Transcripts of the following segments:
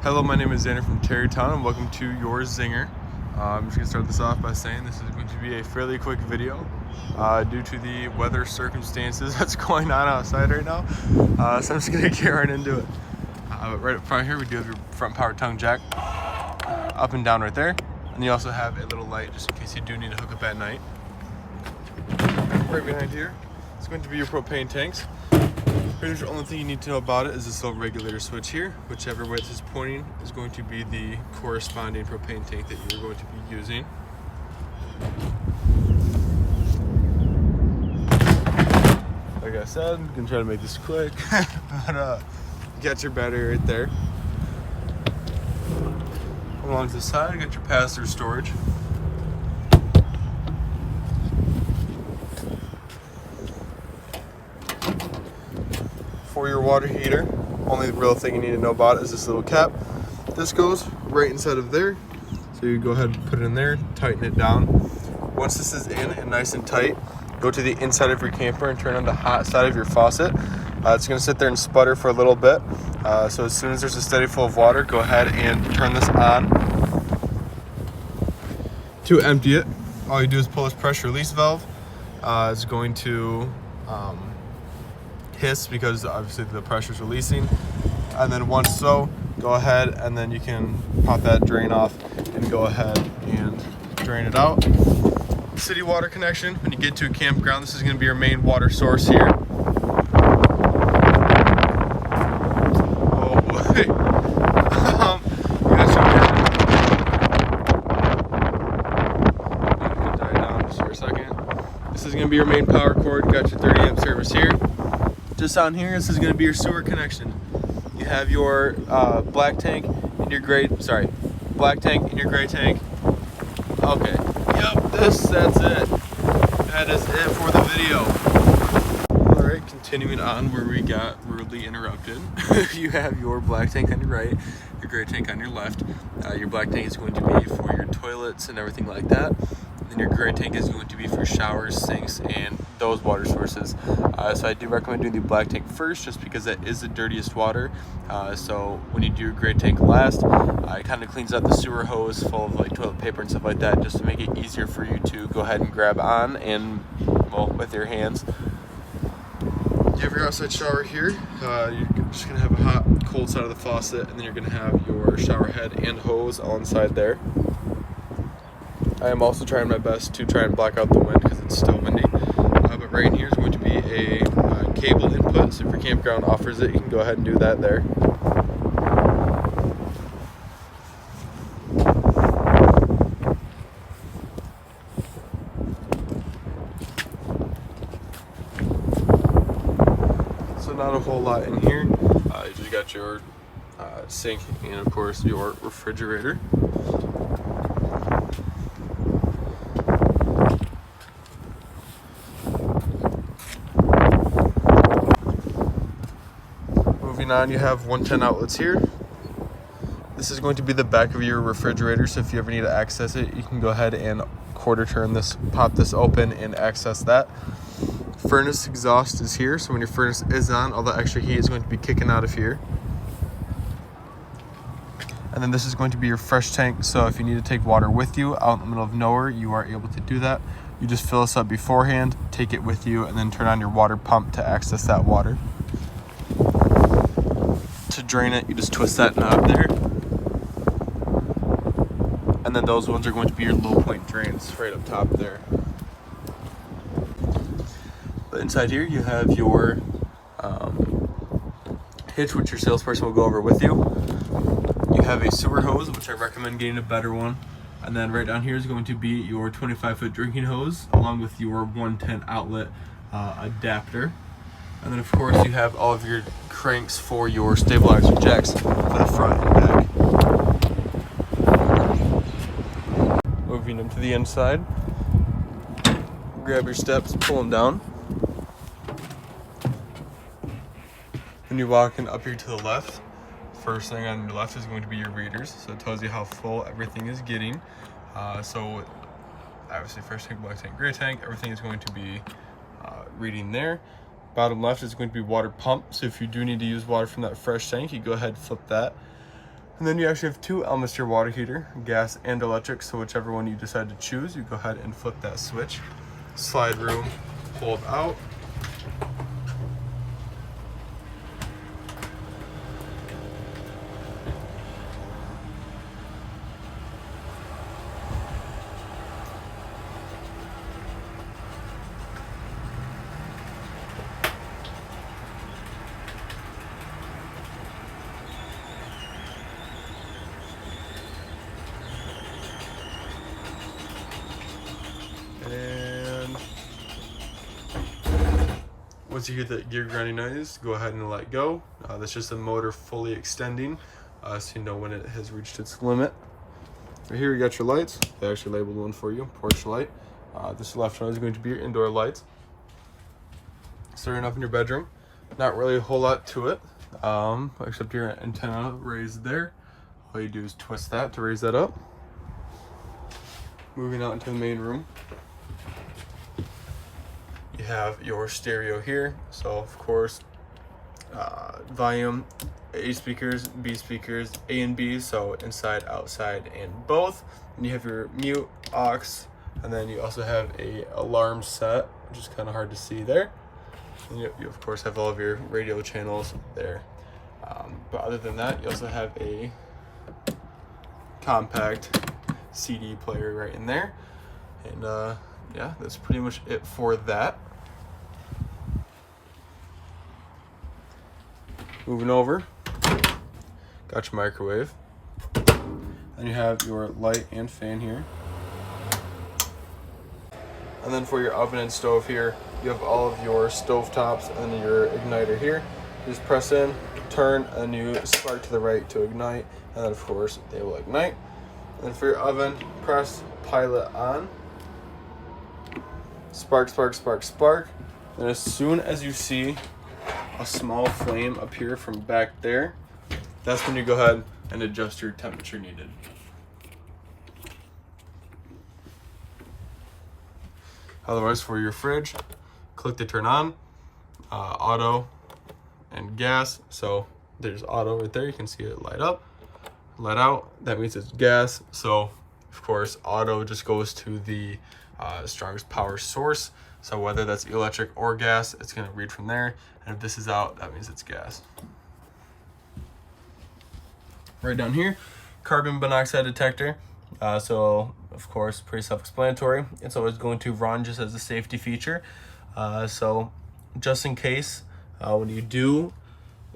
Hello, my name is Zinger from Terrytown and welcome to your Zinger. I'm just going to start this off by saying this is going to be a fairly quick video due to the weather circumstances that's going on outside right now. So I'm just going to get right into it. But right up front here we do have your front power tongue jack up and down right there. And you also have a little light just in case you do need to hook up at night. Right behind here it's going to be your propane tanks. Pretty much the only thing you need to know about it is this little regulator switch here. Whichever way this is pointing is going to be the corresponding propane tank that you're going to be using. Like I said, I'm gonna try to make this quick, but you got your battery right there. Along to the side, you got your pass-through storage. For your water heater, only the real thing you need to know about is this little cap. This goes right inside of there. So you go ahead and put it in there, tighten it down. Once this is in and nice and tight, go to the inside of your camper and turn on the hot side of your faucet. It's gonna sit there and sputter for a little bit. So as soon as there's a steady flow of water, go ahead and turn this on. To empty it, all you do is pull this pressure release valve. It's going to hiss because obviously the pressure is releasing, and then once so, go ahead and then you can pop that drain off and go ahead and drain it out. City water connection, when you get to a campground, this is going to be your main water source here. Oh boy. You got your die down just for a second. This is going to be your main power cord. You got your 30 amp service here. Just on here, this is going to be your sewer connection. You have your black tank and your gray tank and your gray tank. Okay, yep, that's it. That is it for the video. Alright, continuing on where we got rudely interrupted. You have your black tank on your right, your gray tank on your left. Your black tank is going to be for your toilets and everything like that. And your gray tank is going to be for showers, sinks, and those water sources. So I do recommend doing the black tank first, just because that is the dirtiest water. So when you do your gray tank last, it kind of cleans out the sewer hose full of like toilet paper and stuff like that, just to make it easier for you to go ahead and grab on and, well, with your hands. You have your outside shower here. You're just gonna have a hot, cold side of the faucet, and then you're gonna have your shower head and hose all inside there. I am also trying my best to try and block out the wind because it's still windy. But right in here is going to be a cable input, so if your campground offers it, you can go ahead and do that there. So not a whole lot in here. You just got your sink and of course your refrigerator. Moving on, you have 110 outlets here. This is going to be the back of your refrigerator, so if you ever need to access it, you can go ahead and quarter turn this, pop this open and access that. Furnace exhaust is here, so when your furnace is on, all the extra heat is going to be kicking out of here. And then this is going to be your fresh tank, so if you need to take water with you out in the middle of nowhere, you are able to do that. You just fill this up beforehand, take it with you, and then turn on your water pump to access that water. To drain it, you just twist that knob there. And then those ones are going to be your low point drains right up top there. But inside here you have your hitch, which your salesperson will go over with you. You have a sewer hose, which I recommend getting a better one. And then right down here is going to be your 25-foot drinking hose, along with your 110 outlet adapter. And then of course you have all of your cranks for your stabilizer jacks for the front and back. Moving them to the inside. Grab your steps, pull them down. When you're walking up here to the left, first thing on your left is going to be your readers. So it tells you how full everything is getting. So obviously first tank, black tank, gray tank, everything is going to be reading there. Bottom left is going to be water pump. So if you do need to use water from that fresh tank, you go ahead and flip that. And then you actually have two atmosphere water heater, gas and electric, so whichever one you decide to choose, you go ahead and flip that switch. Slide room, pulled out. And once you hear that gear grinding noise, go ahead and let go. That's just the motor fully extending, so you know when it has reached its limit. Right here you got your lights. They actually labeled one for you, porch light. This left one is going to be your indoor lights. Starting up in your bedroom, not really a whole lot to it, except your antenna raised there. All you do is twist that to raise that up. Moving out into the main room, you have your stereo here. So of course, volume, A speakers, B speakers, A and B, so inside, outside, and both. And you have your mute, aux, and then you also have a alarm set, which is kind of hard to see there. And you of course have all of your radio channels there. But other than that, you also have a compact CD player right in there. And yeah, that's pretty much it for that. Moving over, got your microwave. Then you have your light and fan here. And then for your oven and stove here, you have all of your stove tops and then your igniter here. You just press in, turn, and you spark to the right to ignite, and then of course they will ignite. And then for your oven, press pilot on. Spark, spark, spark, spark. And as soon as you see a small flame appear from back there, that's when you go ahead and adjust your temperature needed. Otherwise, for your fridge, click to turn on, auto, and gas. So there's auto right there. You can see it light up, light out. That means it's gas. So of course, auto just goes to the strongest power source. So whether that's electric or gas, it's going to read from there. And if this is out, that means it's gas. Right down here, carbon monoxide detector. So of course, pretty self-explanatory. It's always going to run just as a safety feature. So just in case, when you do,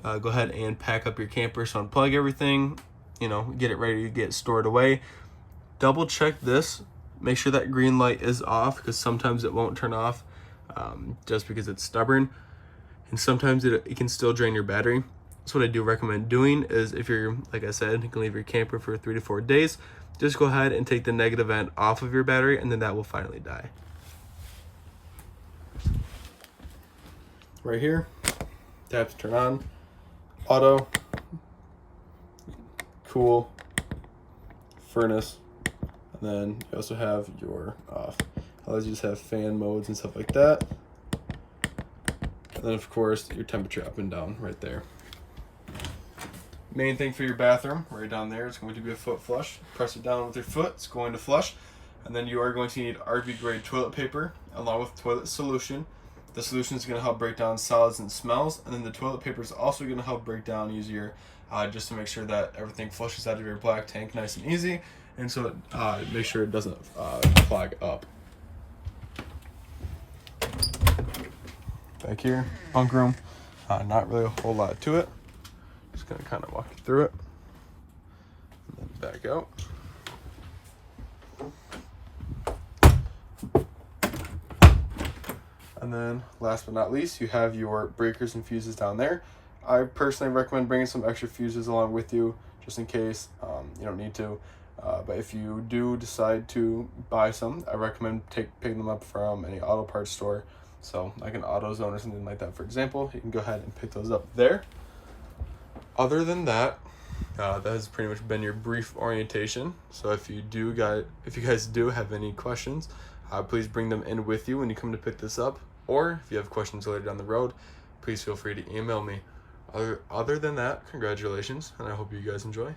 go ahead and pack up your camper. So unplug everything, get it ready to get stored away. Double check this. Make sure that green light is off, because sometimes it won't turn off just because it's stubborn. And sometimes it can still drain your battery. So what I do recommend doing is, if you're, like I said, you can leave your camper for 3 to 4 days, just go ahead and take the negative end off of your battery, and then that will finally die. Right here, tap to turn on, auto, cool, furnace, and then you also have your off. Allows you to have fan modes and stuff like that. And then of course your temperature up and down right there. Main thing for your bathroom, right down there, it's going to be a foot flush. Press it down with your foot, it's going to flush. And then you are going to need RV grade toilet paper along with toilet solution. The solution is going to help break down solids and smells, and then the toilet paper is also going to help break down easier, just to make sure that everything flushes out of your black tank nice and easy, and so make sure it doesn't clog up. Back here, bunk room, not really a whole lot to it. Just going to kind of walk you through it, and then back out. And then last but not least, you have your breakers and fuses down there. I personally recommend bringing some extra fuses along with you, just in case you don't need to. But if you do decide to buy some, I recommend picking them up from any auto parts store. So like an AutoZone or something like that, for example, you can go ahead and pick those up there. Other than that, that has pretty much been your brief orientation. So if you guys do have any questions, please bring them in with you when you come to pick this up. Or if you have questions later down the road, please feel free to email me. Other than that, congratulations, and I hope you guys enjoy.